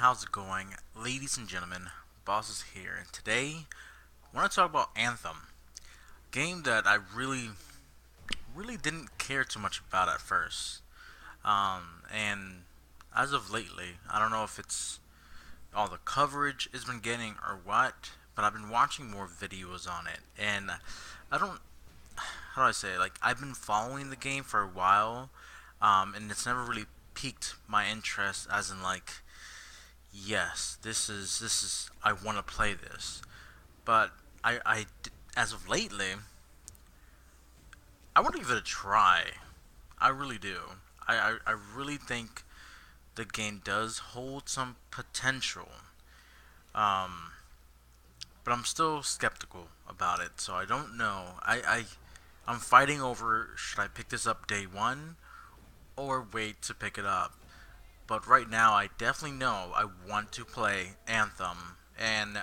how's it going? Ladies and gentlemen, Boss is here, and today I want to talk about Anthem. Game that I really didn't care too much about at first. And as of lately, I don't know if it's all the coverage it's been getting or what, but I've been watching more videos on it, and I don't, how do I say it? Like, I've been following the game for a while, and it's never really piqued my interest as in like, yes, this is I want to play this. But as of lately, I want to give it a try. I really do. I really think the game does hold some potential. Um, but I'm still skeptical about it, so I don't know. I'm fighting over should I pick this up day one or wait to pick it up. But right now, I definitely know I want to play Anthem, and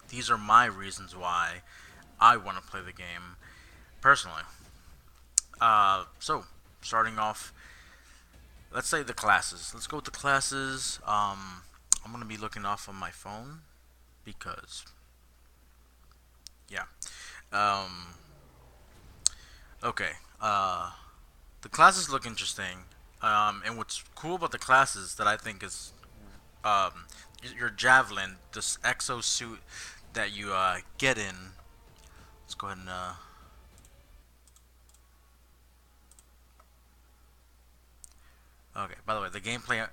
these are my reasons why I want to play the game personally. So starting off, let's say the classes. Let's go with the classes. I'm gonna be looking off on my phone because yeah. Um, okay. The classes look interesting. And what's cool about the classes that I think is um, your javelin, this exosuit that you get in. Let's go ahead and okay. By the way, the gameplay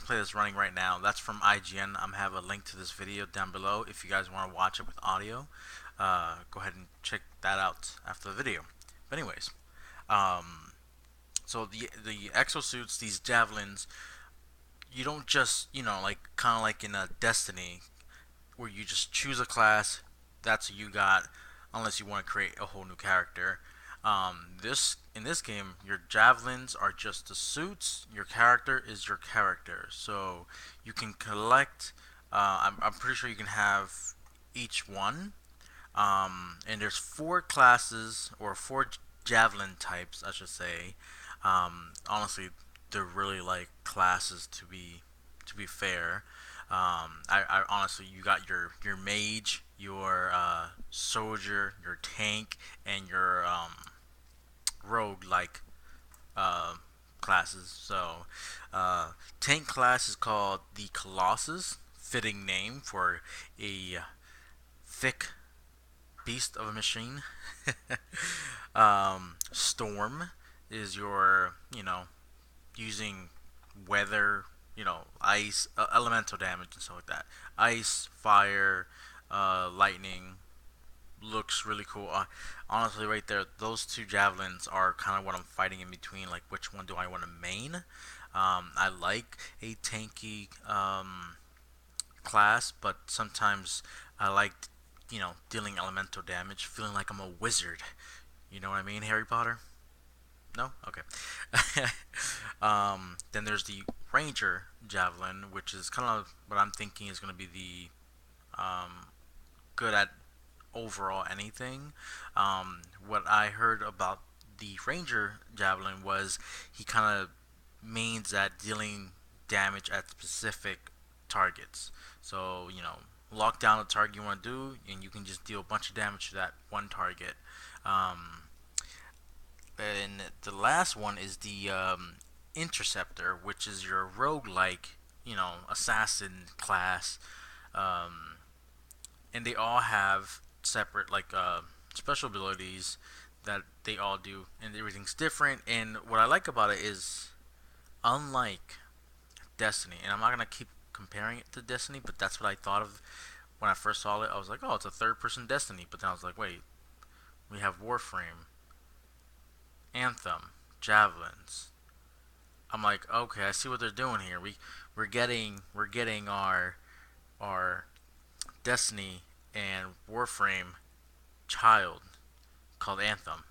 that's running right now, that's from IGN. I'm have a link to this video down below if you guys want to watch it with audio. Go ahead and check that out after the video. But anyways, um, so the exosuits, these javelins, you don't just like kind of like in a Destiny where you just choose a class, that's what you got, unless you want to create a whole new character. This in this game, your javelins are just the suits. Your character is your character, so you can collect. I'm pretty sure you can have each one. And there's four classes or four javelin types, I should say. Honestly, they're really like classes to be fair. I honestly, you got your mage, your soldier, your tank, and your rogue like uh, classes. So, uh, tank class is called the Colossus, fitting name for a thick beast of a machine. Storm is your, using weather, ice, elemental damage and stuff like that. Ice, fire, lightning looks really cool. Honestly, right there, those two javelins are kind of what I'm fighting in between. Like, which one do I want to main? I like a tanky class, but sometimes I like, dealing elemental damage, feeling like I'm a wizard. You know what I mean, Harry Potter? No? Okay. Then there's the Ranger Javelin, which is kind of what I'm thinking is going to be the good at overall anything. What I heard about the Ranger Javelin was he kind of means at dealing damage at specific targets. So, lock down the target you want to do, and you can just deal a bunch of damage to that one target. Um, and the last one is the Interceptor, which is your roguelike, assassin class. Um, and they all have separate, like, special abilities that they all do, and everything's different. And what I like about it is, unlike Destiny, and I'm not gonna keep comparing it to Destiny, but that's what I thought of when I first saw it. I was like, oh, it's a third-person Destiny, but then I was like, wait, we have Warframe, Anthem, Javelins. I'm like, okay, I see what they're doing here. We're getting our Destiny and Warframe child called Anthem.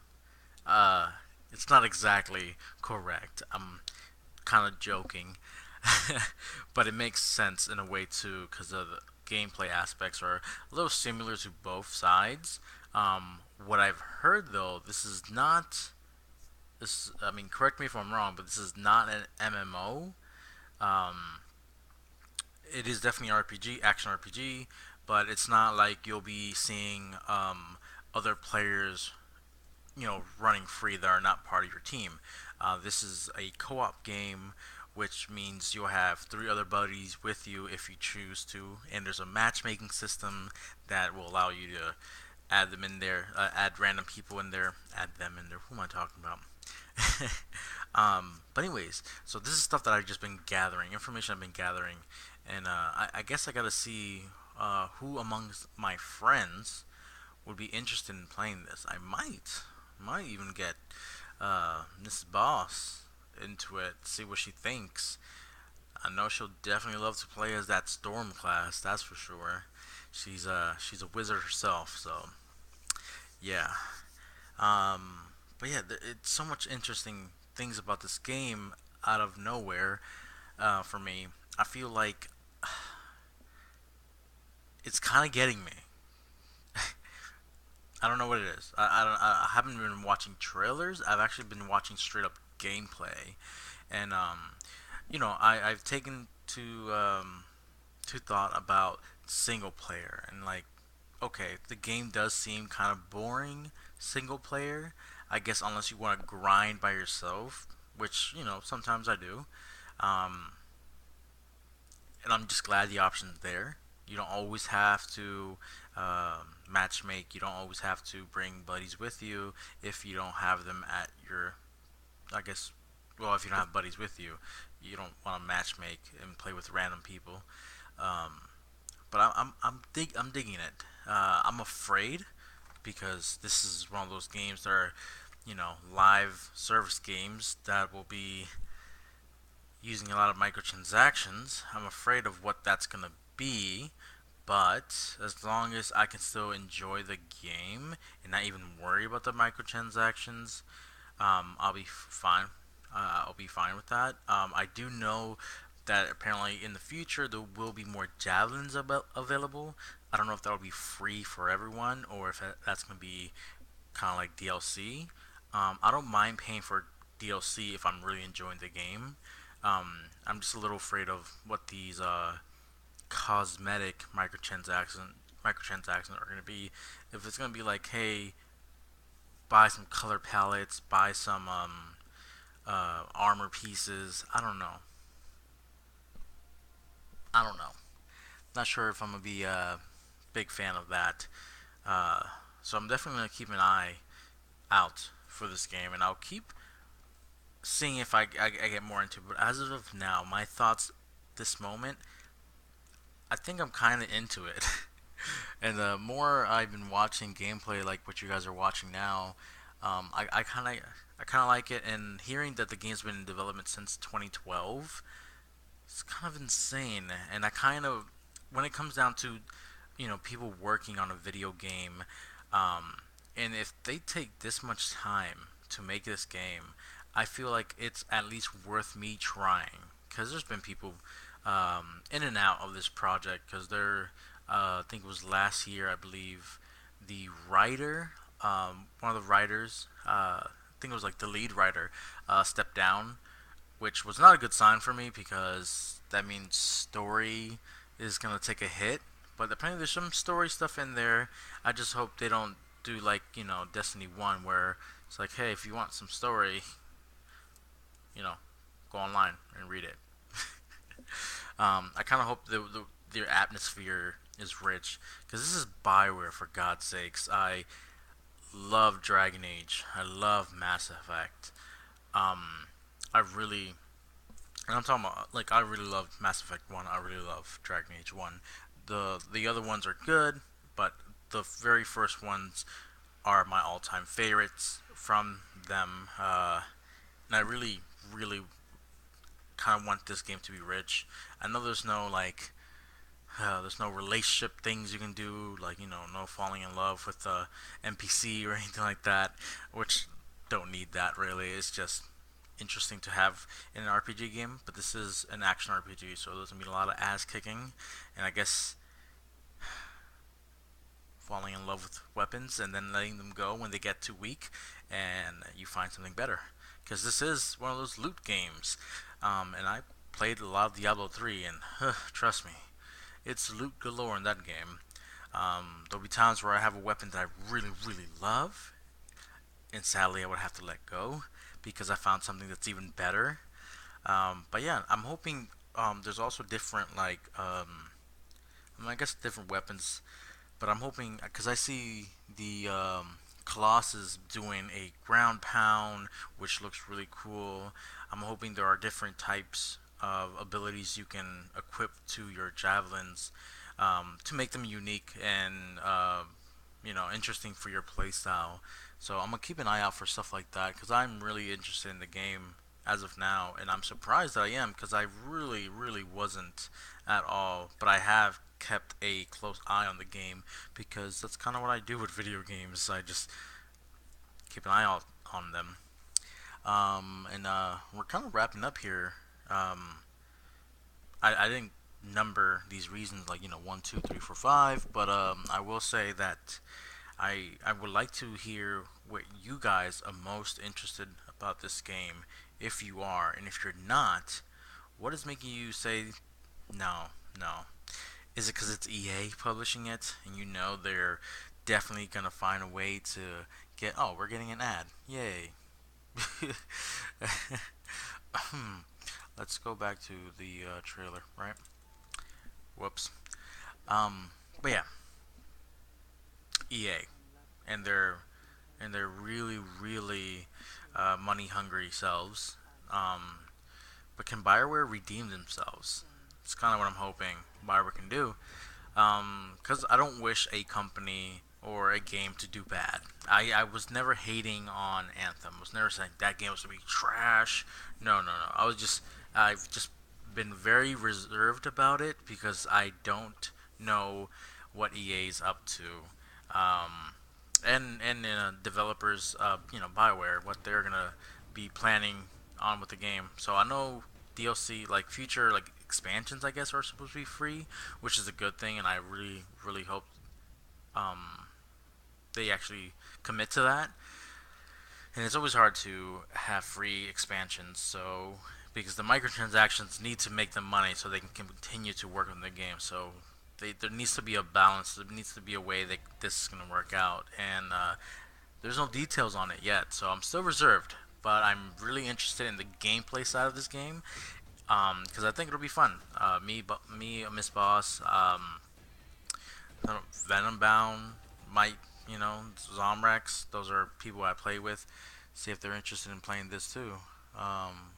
Uh, it's not exactly correct. I'm kind of joking, but it makes sense in a way too because the gameplay aspects are a little similar to both sides. What I've heard though, this is not this. I mean, correct me if I'm wrong, but this is not an MMO. Um, it is definitely RPG, action RPG, but it's not like you'll be seeing other players, running free that are not part of your team. This is a co-op game, which means you'll have three other buddies with you if you choose to, and there's a matchmaking system that will allow you to add them in there, add random people in there, add them in there. Who am I talking about? But anyways, so this is stuff that I've just been gathering, information I've been gathering, and I guess I gotta see who amongst my friends would be interested in playing this. I might even get Miss Boss into it, see what she thinks. I know she'll definitely love to play as that Storm class, that's for sure. She's a wizard herself, so yeah. But yeah, it's so much interesting things about this game out of nowhere for me. I feel like it's kind of getting me. I don't know what it is. I haven't been watching trailers. I've actually been watching straight up gameplay, and I've taken to thought about single player and like, okay, the game does seem kind of boring single player. I guess unless you want to grind by yourself, which sometimes I do. Um, and I'm just glad the option's there. You don't always have to match make. You don't always have to bring buddies with you if you don't have them at your. I guess, well, if you don't have buddies with you, you don't want to match make and play with random people. Um, but I'm digging it. I'm afraid because this is one of those games that are, live service games that will be using a lot of microtransactions. I'm afraid of what that's gonna be, but as long as I can still enjoy the game and not even worry about the microtransactions, I'll be fine. I'll be fine with that. I do know that apparently in the future there will be more javelins available. I don't know if that'll be free for everyone or if that's gonna be kind of like DLC. I don't mind paying for DLC if I'm really enjoying the game. I'm just a little afraid of what these cosmetic microtransactions are going to be. If it's going to be like, hey, buy some color palettes, buy some armor pieces. I don't know. I don't know. Not sure if I'm gonna be a big fan of that. Uh, so I'm definitely gonna keep an eye out for this game, and I'll keep seeing if I get more into it. But as of now, my thoughts this moment, I think I'm kind of into it. And the more I've been watching gameplay, like what you guys are watching now, I kind of like it. And hearing that the game's been in development since 2012, it's kind of insane. And I kind of, when it comes down to, people working on a video game, um, and if they take this much time to make this game, I feel like it's at least worth me trying. Because there's been people in and out of this project. Because I think it was last year, I believe, the writer, one of the writers, I think it was like the lead writer, stepped down, which was not a good sign for me because that means story is gonna take a hit. But apparently there's some story stuff in there. I just hope they don't do like Destiny One, where it's like, hey, if you want some story, you know, go online and read it. I kind of hope their atmosphere is rich because this is Bioware for God's sakes. I love Dragon Age. I love Mass Effect. Um, I really And I'm talking about like I really love Mass Effect One. I really love Dragon Age One. The other ones are good, but the very first ones are my all time favorites from them. And I really kind of want this game to be rich. I know there's no relationship things you can do, like no falling in love with the NPC or anything like that, which don't need that really. It's just interesting to have in an RPG game, but this is an action RPG, so there's gonna be a lot of ass kicking, and I guess falling in love with weapons and then letting them go when they get too weak, and you find something better. Because this is one of those loot games, and I played a lot of Diablo 3, and trust me, it's loot galore in that game. There'll be times where I have a weapon that I really, really love, and sadly I would have to let go because I found something that's even better. But yeah, I'm hoping there's also different I guess different weapons. But I'm hoping because I see the Colossus doing a ground pound, which looks really cool. I'm hoping there are different types of abilities you can equip to your javelins to make them unique and interesting for your playstyle. So I'm gonna keep an eye out for stuff like that because I'm really interested in the game as of now, and I'm surprised that I am because I really, really wasn't at all. But I have kept a close eye on the game because that's kind of what I do with video games. I just keep an eye out on them. And we're kind of wrapping up here. Um, I didn't number these reasons like 1, 2, 3, 4, 5, but I will say that I would like to hear what you guys are most interested about this game, if you are, and if you're not, what is making you say no, no? Is it because it's EA publishing it, and they're definitely gonna find a way to get? Oh, we're getting an ad! Yay! Let's go back to the trailer, right? Whoops. Um, but yeah, EA and their really, really money hungry selves. But can Bioware redeem themselves? It's kind of what I'm hoping Bioware can do. Because I don't wish a company or a game to do bad. I was never hating on Anthem. I was never saying that game was to be trash. No, no, no. I've just been very reserved about it because I don't know what EA's up to. Um, and developers, Bioware, what they're gonna be planning on with the game. So I know DLC, like future like expansions, I guess, are supposed to be free, which is a good thing, and I really, really hope um, they actually commit to that. And it's always hard to have free expansions, so because the microtransactions need to make them money so they can continue to work on the game. So there needs to be a balance. There needs to be a way that this is going to work out, and there's no details on it yet. So I'm still reserved, but I'm really interested in the gameplay side of this game because I think it'll be fun. Miss Boss, Venom Bound, Mike, Zomrex. Those are people I play with. See if they're interested in playing this too. Um,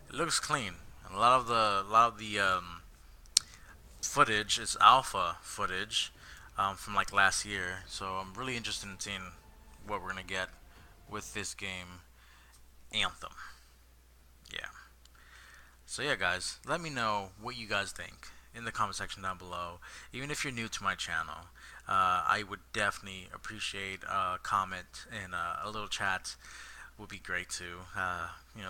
it looks clean. A lot of the footage is alpha footage from like last year. So I'm really interested in seeing what we're gonna get with this game, Anthem. Yeah. So yeah, guys, let me know what you guys think in the comment section down below. Even if you're new to my channel, I would definitely appreciate a comment and a little chat would be great too.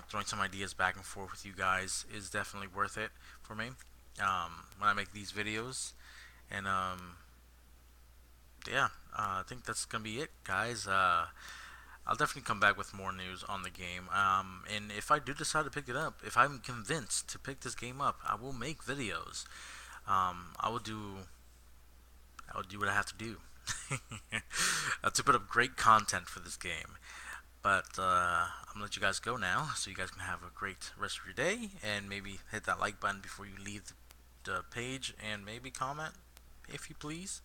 Throwing some ideas back and forth with you guys is definitely worth it for me when I make these videos. And yeah, I think that's gonna be it, guys. I'll definitely come back with more news on the game. And if I do decide to pick it up, if I'm convinced to pick this game up, I will make videos. I will do. I will do what I have to do to put up great content for this game. But I'm gonna let you guys go now, so you guys can have a great rest of your day, and maybe hit that like button before you leave the page, and maybe comment if you please.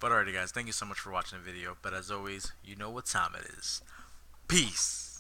But alrighty, guys, thank you so much for watching the video. But as always, you know what time it is. Peace.